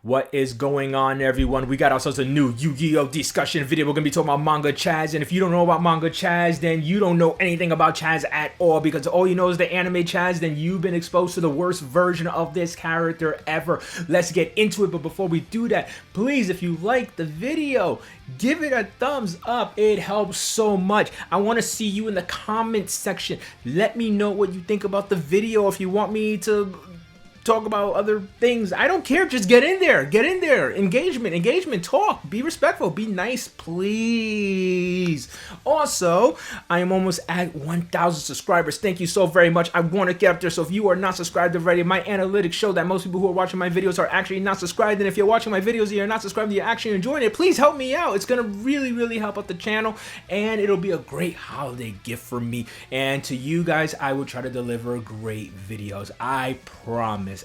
What is going on, everyone? We got ourselves a new Yu-Gi-Oh discussion video. We're gonna be talking about Manga Chazz, and if you don't know about Manga Chazz, then you don't know anything about Chazz at all, because all you know is the anime Chazz. Then you've been exposed to the worst version of this character ever. Let's get into it, but before we do that, please, if you like the video, give it a thumbs up. It helps so much. I want to see you in the comment section. Let me know what you think about the video. If you want me to talk about other things, I don't care. Just get in there. Get in there. Engagement. Talk. Be respectful. Be nice, please. Also, I am almost at 1,000 subscribers. Thank you so very much. I want to get up there. So if you are not subscribed already, my analytics show that most people who are watching my videos are actually not subscribed. And if you're watching my videos and you're not subscribed, you're actually enjoying it, please help me out. It's going to really help out the channel, and it'll be a great holiday gift for me. And to you guys, I will try to deliver great videos. I promise.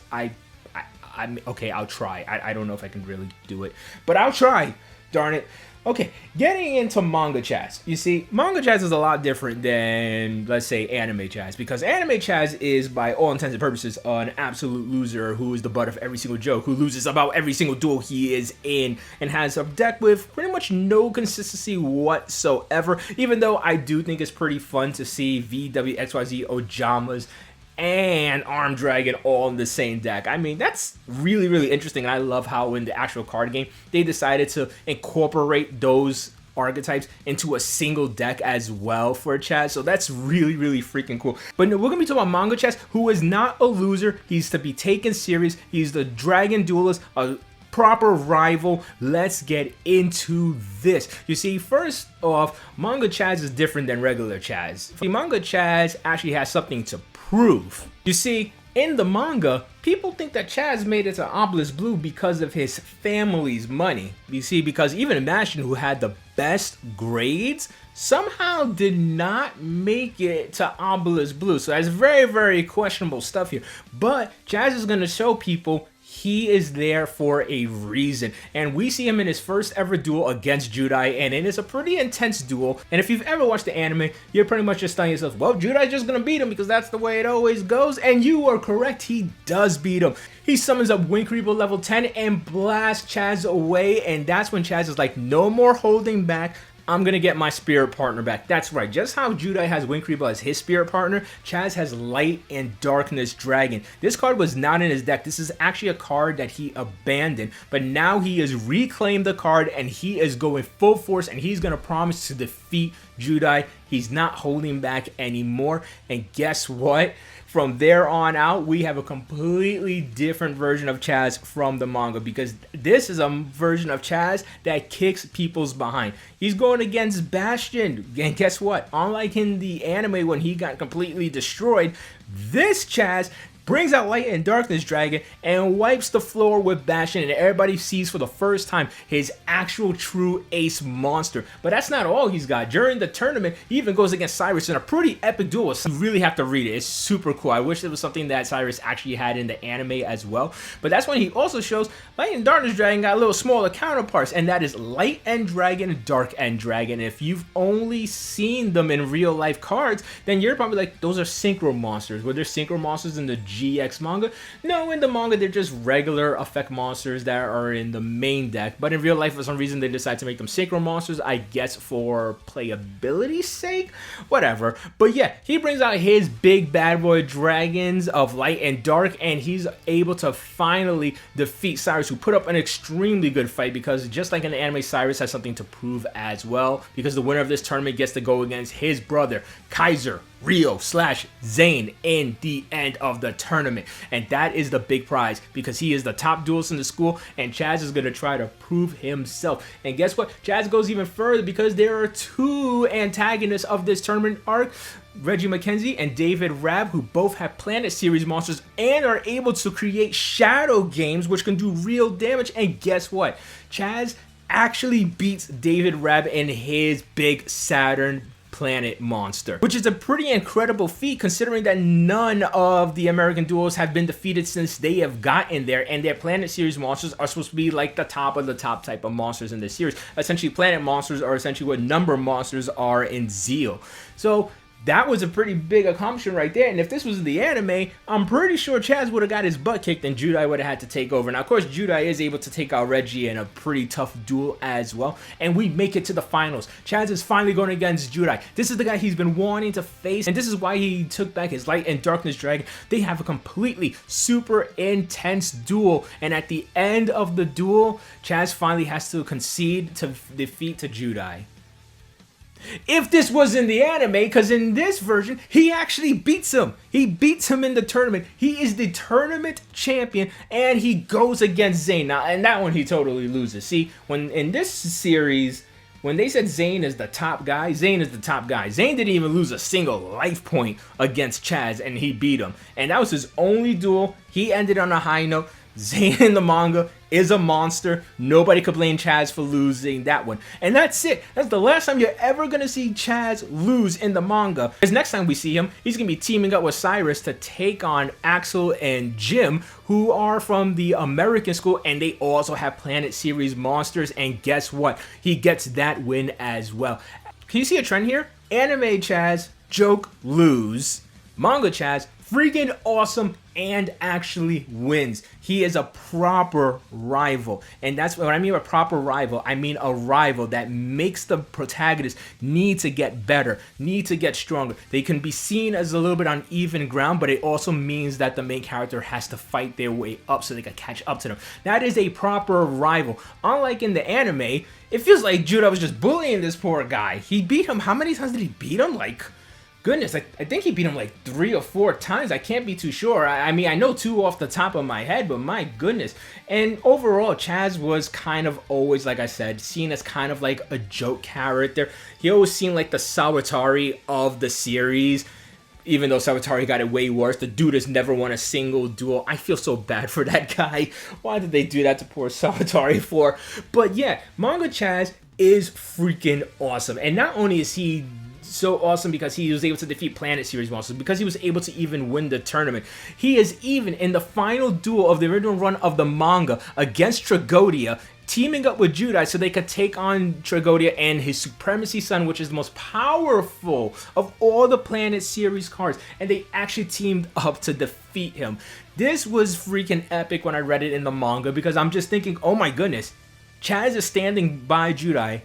I'm okay. I'll try. I don't know if I can really do it, but I'll try. Darn it. Okay, getting into Manga Chazz. You see, Manga Chazz is a lot different than, let's say, Anime Chazz, because Anime Chazz is, by all intents and purposes, an absolute loser who is the butt of every single joke, who loses about every single duel he is in, and has a deck with pretty much no consistency whatsoever, even though I do think it's pretty fun to see VWXYZ Ojamas and Arm Dragon all in the same deck. I mean, that's really interesting, and I love how in the actual card game they decided to incorporate those archetypes into a single deck as well for Chazz. So that's really freaking cool. But no, we're gonna be talking about Manga Chazz, who is not a loser. He's to be taken serious. He's the Dragon Duelist, a proper rival. Let's get into this. You see, first off, Manga Chazz is different than regular Chazz. Manga Chazz actually has something to prove. You see, in the manga, people think that Chazz made it to Obelisk Blue because of his family's money. You see, because even Bastion, who had the best grades, somehow did not make it to Obelisk Blue. So that's very questionable stuff here. But Chazz is going to show people he is there for a reason, and we see him in his first ever duel against Judai, and it is a pretty intense duel. And if you've ever watched the anime, you're pretty much just telling yourself, well, Judai's just gonna beat him because that's the way it always goes, and you are correct. He does beat him. He summons up Wind Creeper level 10 and blasts Chazz away, and that's when Chazz is like, no more holding back. I'm gonna get my spirit partner back. That's right, just how Judai has Wind Creeper as his spirit partner, Chazz has Light and Darkness Dragon. This card was not in his deck. This is actually a card that he abandoned, but now he has reclaimed the card and he is going full force, and he's gonna promise to defeat Judai. He's not holding back anymore, and guess what? From there on out, we have a completely different version of Chazz from the manga, because this is a version of Chazz that kicks people's behind. He's going against Bastion, and guess what? Unlike in the anime when he got completely destroyed, this Chazz brings out Light and Darkness Dragon and wipes the floor with Bastion, and everybody sees for the first time his actual true ace monster. But that's not all he's got. During the tournament, he even goes against Cyrus in a pretty epic duel. So you really have to read it. It's super cool. I wish it was something that Cyrus actually had in the anime as well. But that's when he also shows Light and Darkness Dragon got a little smaller counterparts, and that is Light End Dragon and Dark End Dragon. If you've only seen them in real life cards, then you're probably like, those are synchro monsters. Were there synchro monsters in the GX manga? No, in the manga they're just regular effect monsters that are in the main deck, but in real life for some reason they decide to make them synchro monsters, I guess for playability's sake, whatever. But yeah, he brings out his big bad boy dragons of Light and Dark, and he's able to finally defeat Cyrus, who put up an extremely good fight, because just like in the anime, Cyrus has something to prove as well, because the winner of this tournament gets to go against his brother Kaiser Ryo/Zane in the end of the tournament, and that is the big prize, because he is the top duelist in the school, and Chazz is going to try to prove himself. And guess what? Chazz goes even further, because there are two antagonists of this tournament arc, Reggie McKenzie and David Rabb, who both have Planet Series monsters and are able to create shadow games which can do real damage. And guess what? Chazz actually beats David Rabb in his big Saturn planet monster, which is a pretty incredible feat considering that none of the American duos have been defeated since they have gotten there, and their Planet Series monsters are supposed to be like the top of the top type of monsters in this series. Essentially, planet monsters are essentially what number monsters are in Zeal. So That was a pretty big accomplishment right there. And if this was the anime, I'm pretty sure Chazz would have got his butt kicked and Judai would have had to take over. Now, of course, Judai is able to take out Reggie in a pretty tough duel as well. And we make it to the finals. Chazz is finally going against Judai. This is the guy he's been wanting to face. And this is why he took back his Light and Darkness Dragon. They have a completely super intense duel. And at the end of the duel, Chazz finally has to concede to defeat to Judai. If this was in the anime, because in this version, he actually beats him. He beats him in the tournament. He is the tournament champion, and he goes against Zayn. Now, and that one he totally loses. See, when in this series, when they said Zayn is the top guy, Zayn is the top guy. Zayn didn't even lose a single life point against Chazz, and he beat him. And that was his only duel. He ended on a high note. Zayn in the manga is a monster. Nobody could blame Chazz for losing that one. And that's it. That's the last time you're ever going to see Chazz lose in the manga. Because next time we see him, he's going to be teaming up with Cyrus to take on Axel and Jim, who are from the American school, and they also have Planet Series monsters. And guess what? He gets that win as well. Can you see a trend here? Anime Chazz, joke, lose. Manga Chazz, freaking awesome and actually wins. He is a proper rival. And that's what I mean by proper rival. I mean a rival that makes the protagonist need to get better, need to get stronger. They can be seen as a little bit on even ground, but it also means that the main character has to fight their way up so they can catch up to them. That is a proper rival. Unlike in the anime, it feels like Judai was just bullying this poor guy. He beat him. How many times did he beat him? Like, goodness, I think he beat him like 3 or 4 times. I can't be too sure. I mean, I know 2 off the top of my head, but my goodness. And overall, Chazz was kind of always, like I said, seen as kind of like a joke character. He always seemed like the Sawatari of the series. Even though Sawatari got it way worse, the dude has never won a single duel. I feel so bad for that guy. Why did they do that to poor Sawatari for? But yeah, Manga Chazz is freaking awesome. And not only is he so awesome because he was able to defeat Planet Series monsters, because he was able to even win the tournament. He is even in the final duel of the original run of the manga against Tragodia, teaming up with Judai so they could take on Tragodia and his Supremacy Sun, which is the most powerful of all the Planet Series cards, and they actually teamed up to defeat him. This was freaking epic when I read it in the manga, because I'm just thinking, oh my goodness, Chazz is standing by Judai.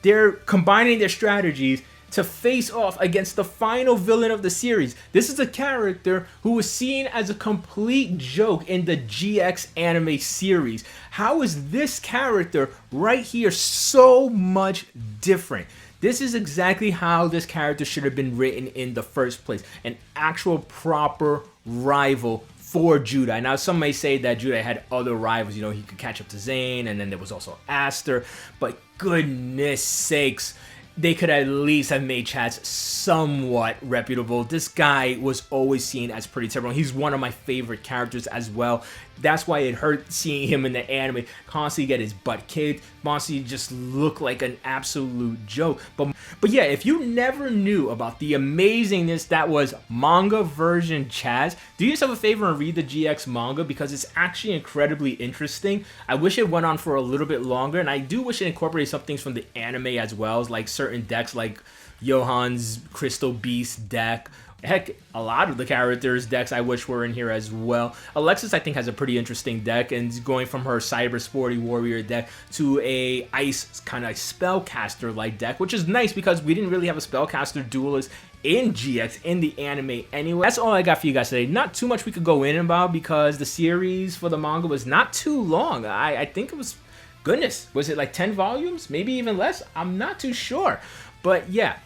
They're combining their strategies to face off against the final villain of the series. This is a character who was seen as a complete joke in the GX anime series. How is this character right here so much different? This is exactly how this character should have been written in the first place. An actual proper rival for Judai. Now, some may say that Judai had other rivals. You know, he could catch up to Zayn, and then there was also Aster. But goodness sakes, they could at least have made Chazz somewhat reputable. This guy was always seen as pretty terrible. He's one of my favorite characters as well. That's why it hurt seeing him in the anime constantly get his butt kicked, constantly just look like an absolute joke. But yeah, if you never knew about the amazingness that was manga version Chazz, do yourself a favor and read the GX manga, because it's actually incredibly interesting. I wish it went on for a little bit longer, and I do wish it incorporated some things from the anime as well, like certain decks like Johan's Crystal Beast deck. Heck, a lot of the characters' decks I wish were in here as well. Alexis, I think, has a pretty interesting deck, and going from her Cyber Sporty Warrior deck to a Ice kind of Spellcaster-like deck, which is nice because we didn't really have a Spellcaster duelist in GX in the anime anyway. That's all I got for you guys today. Not too much we could go in about because the series for the manga was not too long. I think it was, goodness, was it like 10 volumes? Maybe even less? I'm not too sure. But yeah,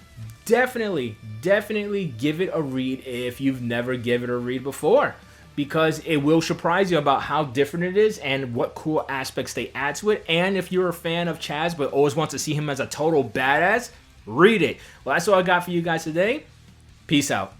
definitely give it a read if you've never given it a read before, because it will surprise you about how different it is and what cool aspects they add to it. And if you're a fan of Chazz but always want to see him as a total badass, read it. Well, that's all I got for you guys today. Peace out.